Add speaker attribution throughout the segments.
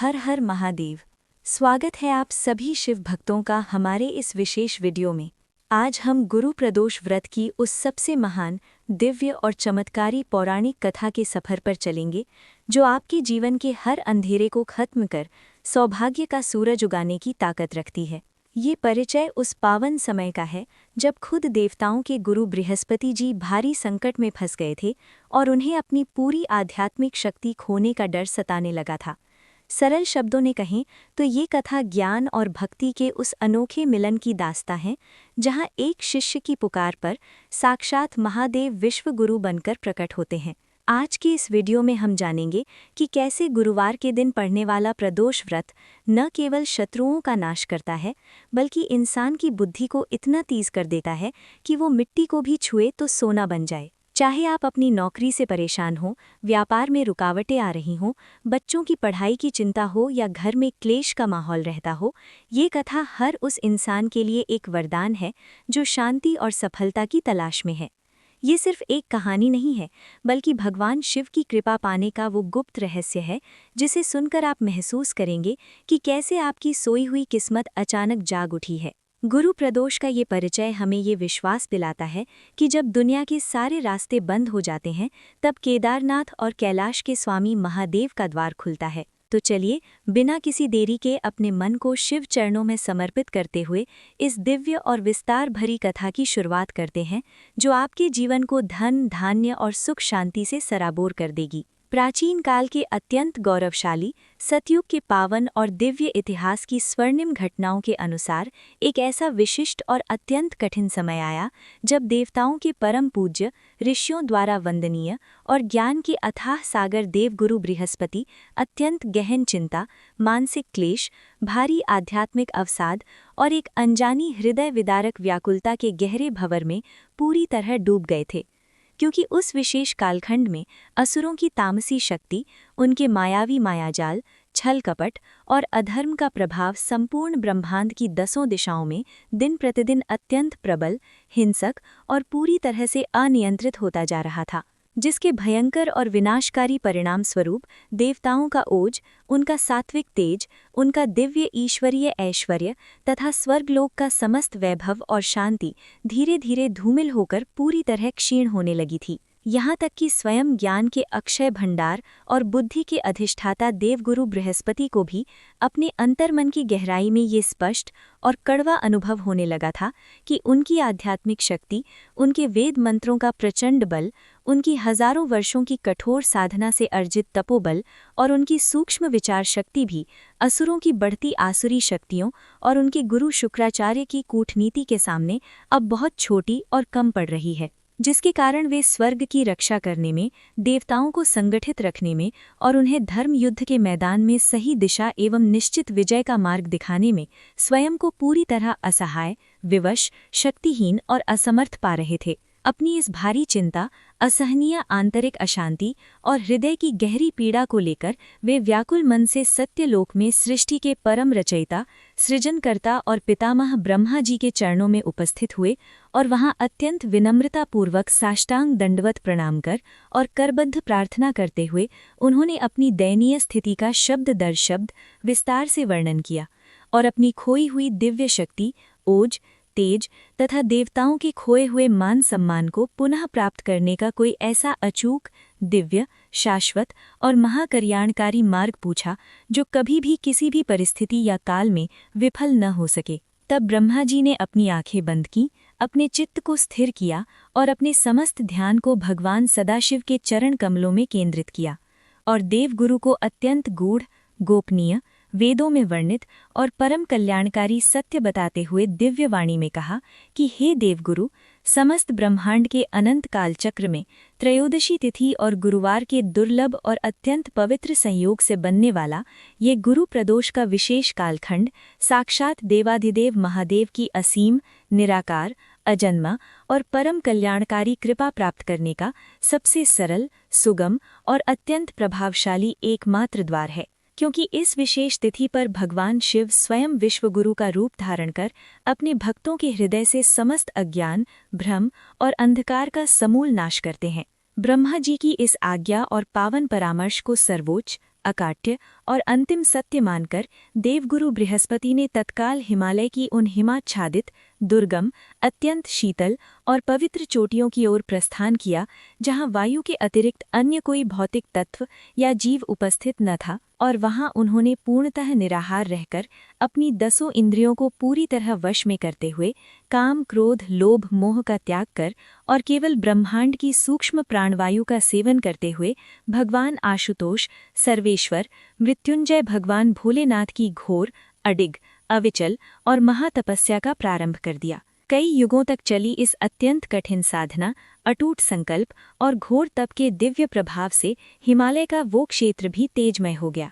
Speaker 1: हर हर महादेव। स्वागत है आप सभी शिव भक्तों का हमारे इस विशेष वीडियो में। आज हम गुरु प्रदोष व्रत की उस सबसे महान, दिव्य और चमत्कारी पौराणिक कथा के सफर पर चलेंगे जो आपके जीवन के हर अंधेरे को खत्म कर सौभाग्य का सूरज उगाने की ताकत रखती है। ये परिचय उस पावन समय का है जब खुद देवताओं के गुरु बृहस्पति जी भारी संकट में फंस गए थे और उन्हें अपनी पूरी आध्यात्मिक शक्ति खोने का डर सताने लगा था। सरल शब्दों में कहें तो ये कथा ज्ञान और भक्ति के उस अनोखे मिलन की दास्तां है जहां एक शिष्य की पुकार पर साक्षात महादेव विश्व गुरु बनकर प्रकट होते हैं। आज की इस वीडियो में हम जानेंगे कि कैसे गुरुवार के दिन पढ़ने वाला प्रदोष व्रत न केवल शत्रुओं का नाश करता है बल्कि इंसान की बुद्धि को इतना तेज कर देता है कि वो मिट्टी को भी छुए तो सोना बन जाए। चाहे आप अपनी नौकरी से परेशान हो, व्यापार में रुकावटें आ रही हों, बच्चों की पढ़ाई की चिंता हो या घर में क्लेश का माहौल रहता हो, ये कथा हर उस इंसान के लिए एक वरदान है जो शांति और सफलता की तलाश में है। ये सिर्फ एक कहानी नहीं है बल्कि भगवान शिव की कृपा पाने का वो गुप्त रहस्य है जिसे सुनकर आप महसूस करेंगे कि कैसे आपकी सोई हुई किस्मत अचानक जाग उठी है। गुरु प्रदोष का ये परिचय हमें ये विश्वास दिलाता है कि जब दुनिया के सारे रास्ते बंद हो जाते हैं तब केदारनाथ और कैलाश के स्वामी महादेव का द्वार खुलता है। तो चलिए बिना किसी देरी के अपने मन को शिव चरणों में समर्पित करते हुए इस दिव्य और विस्तार भरी कथा की शुरुआत करते हैं जो आपके जीवन को धन, धान्य और सुख शांति से सराबोर कर देगी। प्राचीन काल के अत्यंत गौरवशाली सतयुग के पावन और दिव्य इतिहास की स्वर्णिम घटनाओं के अनुसार एक ऐसा विशिष्ट और अत्यंत कठिन समय आया जब देवताओं के परम पूज्य, ऋषियों द्वारा वंदनीय और ज्ञान के अथाह सागर देवगुरु बृहस्पति अत्यंत गहन चिंता, मानसिक क्लेश, भारी आध्यात्मिक अवसाद और एक अनजानी हृदय विदारक व्याकुलता के गहरे भंवर में पूरी तरह डूब गए थे। क्योंकि उस विशेष कालखंड में असुरों की तामसी शक्ति, उनके मायावी मायाजाल, छल कपट और अधर्म का प्रभाव संपूर्ण ब्रह्मांड की 10 दिशाओं में दिन प्रतिदिन अत्यंत प्रबल, हिंसक और पूरी तरह से अनियंत्रित होता जा रहा था, जिसके भयंकर और विनाशकारी परिणाम स्वरूप देवताओं का ओज, उनका सात्विक तेज, उनका दिव्य ईश्वरीय ऐश्वर्य तथा स्वर्गलोक का समस्त वैभव और शांति धीरे धीरे धूमिल होकर पूरी तरह क्षीण होने लगी थी। यहाँ तक कि स्वयं ज्ञान के अक्षय भंडार और बुद्धि के अधिष्ठाता देवगुरु बृहस्पति को भी अपने अंतर्मन की गहराई में ये स्पष्ट और कड़वा अनुभव होने लगा था कि उनकी आध्यात्मिक शक्ति, उनके वेद मंत्रों का प्रचंड बल, उनकी हजारों वर्षों की कठोर साधना से अर्जित तपोबल और उनकी सूक्ष्म विचार शक्ति भी असुरों की बढ़ती आसुरी शक्तियों और उनके गुरु शुक्राचार्य की कूटनीति के सामने अब बहुत छोटी और कम पड़ रही है, जिसके कारण वे स्वर्ग की रक्षा करने में, देवताओं को संगठित रखने में और उन्हें धर्म युद्ध के मैदान में सही दिशा एवं निश्चित विजय का मार्ग दिखाने में स्वयं को पूरी तरह असहाय, विवश, शक्तिहीन और असमर्थ पा रहे थे। अपनी इस भारी चिंता, असहनीय आंतरिक अशांति और हृदय की गहरी पीड़ा को लेकर वे व्याकुल मन से सत्यलोक में सृष्टि के परम रचयिता, सृजनकर्ता और पितामह ब्रह्मा जी के चरणों में उपस्थित हुए और वहां अत्यंत विनम्रतापूर्वक साष्टांग दंडवत प्रणाम कर और करबद्ध प्रार्थना करते हुए उन्होंने अपनी दयनीय स्थिति का शब्द दर शब्द विस्तार से वर्णन किया और अपनी खोई हुई दिव्य शक्ति, ओज, तेज तथा देवताओं के खोए हुए मान सम्मान को पुनः प्राप्त करने का कोई ऐसा अचूक, दिव्य, शाश्वत और महाकल्याणकारी मार्ग पूछा जो कभी भी किसी भी परिस्थिति या काल में विफल न हो सके। तब ब्रह्मा जी ने अपनी आंखें बंद की, अपने चित्त को स्थिर किया और अपने समस्त ध्यान को भगवान सदाशिव के चरण कमलों में केंद्रित किया और देवगुरु को अत्यंत गूढ़, गोपनीय, वेदों में वर्णित और परम कल्याणकारी सत्य बताते हुए दिव्य वाणी में कहा कि हे देवगुरु, समस्त ब्रह्मांड के अनंत काल चक्र में त्रयोदशी तिथि और गुरुवार के दुर्लभ और अत्यंत पवित्र संयोग से बनने वाला ये गुरु प्रदोष का विशेष कालखंड साक्षात देवाधिदेव महादेव की असीम, निराकार, अजन्मा और परम कल्याणकारी कृपा प्राप्त करने का सबसे सरल, सुगम और अत्यंत प्रभावशाली एकमात्र द्वार है। क्योंकि इस विशेष तिथि पर भगवान शिव स्वयं विश्वगुरु का रूप धारण कर अपने भक्तों के हृदय से समस्त अज्ञान, भ्रम और अंधकार का समूल नाश करते हैं। ब्रह्मा जी की इस आज्ञा और पावन परामर्श को सर्वोच्च, अकाट्य और अंतिम सत्य मानकर देवगुरु बृहस्पति ने तत्काल हिमालय की उन हिमाच्छादित, दुर्गम, अत्यंत शीतल और पवित्र चोटियों की ओर प्रस्थान किया, जहां वायु के अतिरिक्त अन्य कोई भौतिक तत्व या जीव उपस्थित न था, और वहां उन्होंने पूर्णतः निराहार रहकर अपनी 10 इंद्रियों को पूरी तरह वश में करते हुए काम, क्रोध, लोभ, मोह का त्याग कर और केवल ब्रह्मांड की सूक्ष्म प्राणवायु का सेवन करते हुए भगवान आशुतोष, सर्वेश्वर, मृत्युंजय भगवान भोलेनाथ की घोर, अडिग, अविचल और महातपस्या का प्रारंभ कर दिया। कई युगों तक चली इस अत्यंत कठिन साधना, अटूट संकल्प और घोर तप के दिव्य प्रभाव से हिमालय का वो क्षेत्र भी तेजमय हो गया,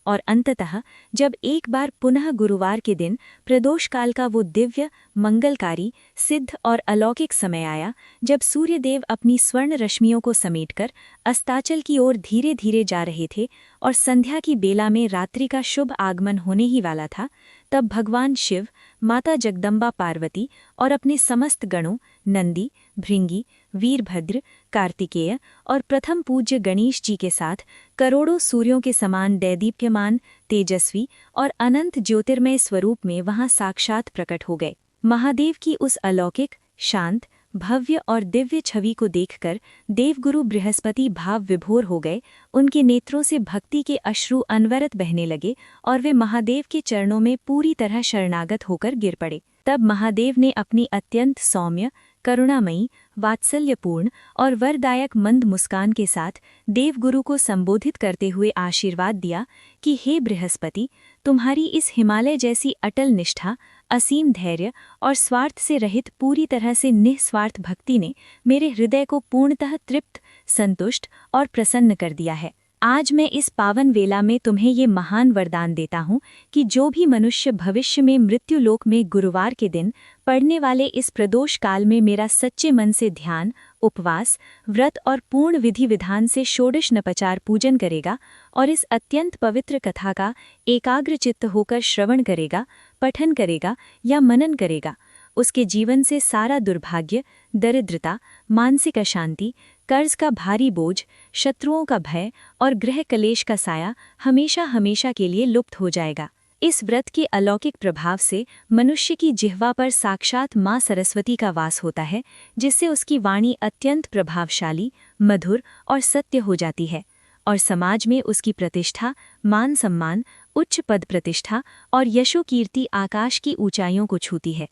Speaker 1: और अंततः जब एक बार पुनः गुरुवार के दिन प्रदोष काल का वो दिव्य, मंगलकारी, सिद्ध और अलौकिक समय आया, जब सूर्यदेव अपनी स्वर्ण रश्मियों को समेटकर अस्ताचल की ओर धीरे धीरे जा रहे थे और संध्या की बेला में रात्रि का शुभ आगमन होने ही वाला था, तब भगवान शिव, माता जगदम्बा पार्वती और अपने समस्त गणों नंदी, भृंगी, वीरभद्र, कार्तिकेय और प्रथम पूज्य गणेश जी के साथ करोड़ों सूर्यों के समान दैदीप्यमान, तेजस्वी और अनंत ज्योतिर्मय स्वरूप में वहां साक्षात प्रकट हो गए। महादेव की उस अलौकिक, शांत, भव्य और दिव्य छवि को देखकर देवगुरु बृहस्पति भाव विभोर हो गए। उनके नेत्रों से भक्ति के अश्रु अनवरत बहने लगे और वे महादेव के चरणों में पूरी तरह शरणागत होकर गिर पड़े। तब महादेव ने अपनी अत्यंत सौम्य, करुणामयी, वात्सल्यपूर्ण और वरदायक मंद मुस्कान के साथ देवगुरु को संबोधित करते हुए आशीर्वाद दिया कि हे बृहस्पति, तुम्हारी इस हिमालय जैसी अटल निष्ठा, असीम धैर्य और स्वार्थ से रहित पूरी तरह से निस्वार्थ भक्ति ने मेरे हृदय को पूर्णतः तृप्त, संतुष्ट और प्रसन्न कर दिया है। आज मैं इस पावन वेला में तुम्हें ये महान वरदान देता हूँ कि जो भी मनुष्य भविष्य में मृत्युलोक में गुरुवार के दिन पड़ने वाले इस प्रदोष काल में मेरा सच्चे मन से ध्यान, उपवास, व्रत और पूर्ण विधि विधान से षोडश नपचार पूजन करेगा और इस अत्यंत पवित्र कथा का एकाग्रचित्त होकर श्रवण करेगा, पठन करेगा या मनन करेगा, उसके जीवन से सारा दुर्भाग्य, दरिद्रता, मानसिक अशांति, कर्ज का भारी बोझ, शत्रुओं का भय और गृह कलेश का साया हमेशा हमेशा के लिए लुप्त हो जाएगा। इस व्रत के अलौकिक प्रभाव से मनुष्य की जिह्वा पर साक्षात माँ सरस्वती का वास होता है, जिससे उसकी वाणी अत्यंत प्रभावशाली, मधुर और सत्य हो जाती है और समाज में उसकी प्रतिष्ठा, मान सम्मान, उच्च पद प्रतिष्ठा और यशो कीर्ति आकाश की ऊंचाइयों को छूती है।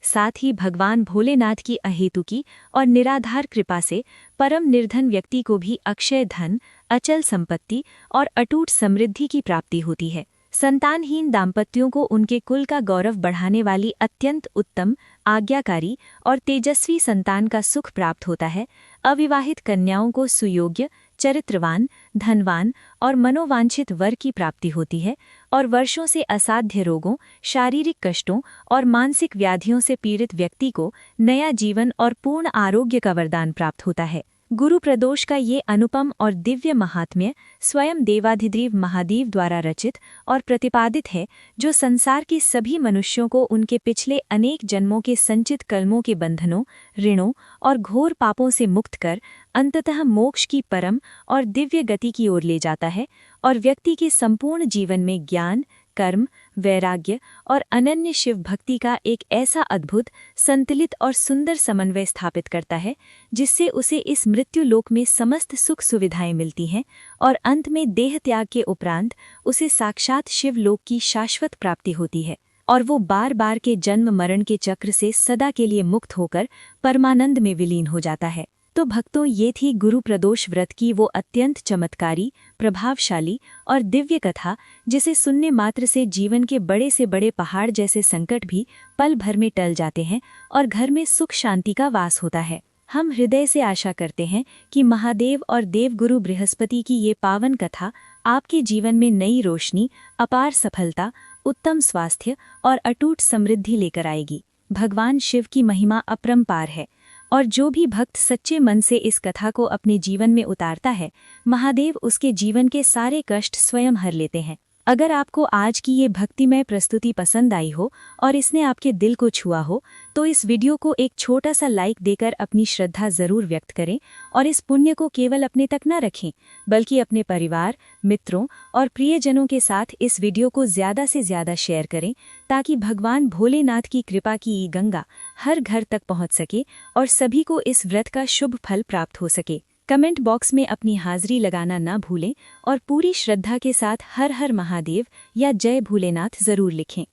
Speaker 1: साथ ही भगवान भोलेनाथ की अहेतुकी और निराधार कृपा से परम निर्धन व्यक्ति को भी अक्षय धन, अचल संपत्ति और अटूट समृद्धि की प्राप्ति होती है। संतानहीन दाम्पत्यों को उनके कुल का गौरव बढ़ाने वाली अत्यंत उत्तम, आज्ञाकारी और तेजस्वी संतान का सुख प्राप्त होता है। अविवाहित कन्याओं को सुयोग्य, चरित्रवान, धनवान और मनोवांछित वर की प्राप्ति होती है और वर्षों से असाध्य रोगों, शारीरिक कष्टों और मानसिक व्याधियों से पीड़ित व्यक्ति को नया जीवन और पूर्ण आरोग्य का वरदान प्राप्त होता है। गुरु प्रदोष का ये अनुपम और दिव्य महात्म्य स्वयं देवाधिदेव महादेव द्वारा रचित और प्रतिपादित है, जो संसार के सभी मनुष्यों को उनके पिछले अनेक जन्मों के संचित कर्मों के बंधनों, ऋणों और घोर पापों से मुक्त कर अंततः मोक्ष की परम और दिव्य गति की ओर ले जाता है और व्यक्ति के संपूर्ण जीवन में ज्ञान, कर्म, वैराग्य और अनन्य शिव भक्ति का एक ऐसा अद्भुत, संतुलित और सुंदर समन्वय स्थापित करता है, जिससे उसे इस मृत्यु लोक में समस्त सुख सुविधाएं मिलती हैं और अंत में देह त्याग के उपरांत उसे साक्षात शिव लोक की शाश्वत प्राप्ति होती है और वो बार बार के जन्म मरण के चक्र से सदा के लिए मुक्त होकर परमानंद में विलीन हो जाता है। तो भक्तों, ये थी गुरु प्रदोष व्रत की वो अत्यंत चमत्कारी, प्रभावशाली और दिव्य कथा, जिसे सुनने मात्र से जीवन के बड़े से बड़े पहाड़ जैसे संकट भी पल भर में टल जाते हैं और घर में सुख शांति का वास होता है। हम हृदय से आशा करते हैं कि महादेव और देवगुरु बृहस्पति की ये पावन कथा आपके जीवन में नई रोशनी, अपार सफलता, उत्तम स्वास्थ्य और अटूट समृद्धि लेकर आएगी। भगवान शिव की महिमा अपरंपार है और जो भी भक्त सच्चे मन से इस कथा को अपने जीवन में उतारता है, महादेव उसके जीवन के सारे कष्ट स्वयं हर लेते हैं। अगर आपको आज की ये भक्तिमय प्रस्तुति पसंद आई हो और इसने आपके दिल को छुआ हो तो इस वीडियो को एक छोटा सा लाइक देकर अपनी श्रद्धा जरूर व्यक्त करें और इस पुण्य को केवल अपने तक न रखें बल्कि अपने परिवार, मित्रों और प्रियजनों के साथ इस वीडियो को ज़्यादा से ज़्यादा शेयर करें ताकि भगवान भोलेनाथ की कृपा की ये गंगा हर घर तक पहुँच सके और सभी को इस व्रत का शुभ फल प्राप्त हो सके। कमेंट बॉक्स में अपनी हाजिरी लगाना ना भूलें और पूरी श्रद्धा के साथ हर हर महादेव या जय भोलेनाथ जरूर लिखें,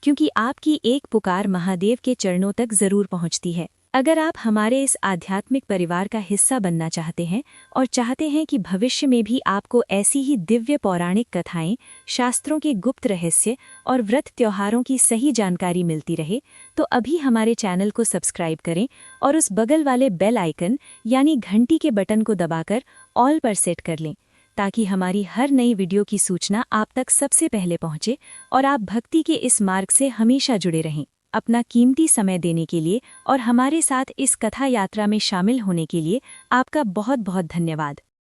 Speaker 1: क्योंकि आपकी एक पुकार महादेव के चरणों तक जरूर पहुंचती है। अगर आप हमारे इस आध्यात्मिक परिवार का हिस्सा बनना चाहते हैं और चाहते हैं कि भविष्य में भी आपको ऐसी ही दिव्य पौराणिक कथाएं, शास्त्रों के गुप्त रहस्य और व्रत त्योहारों की सही जानकारी मिलती रहे, तो अभी हमारे चैनल को सब्सक्राइब करें और उस बगल वाले बेल आइकन यानी घंटी के बटन को दबाकर ऑल पर सेट कर लें ताकि हमारी हर नई वीडियो की सूचना आप तक सबसे पहले पहुंचे और आप भक्ति के इस मार्ग से हमेशा जुड़े रहें। अपना कीमती समय देने के लिए और हमारे साथ इस कथा यात्रा में शामिल होने के लिए आपका बहुत बहुत धन्यवाद।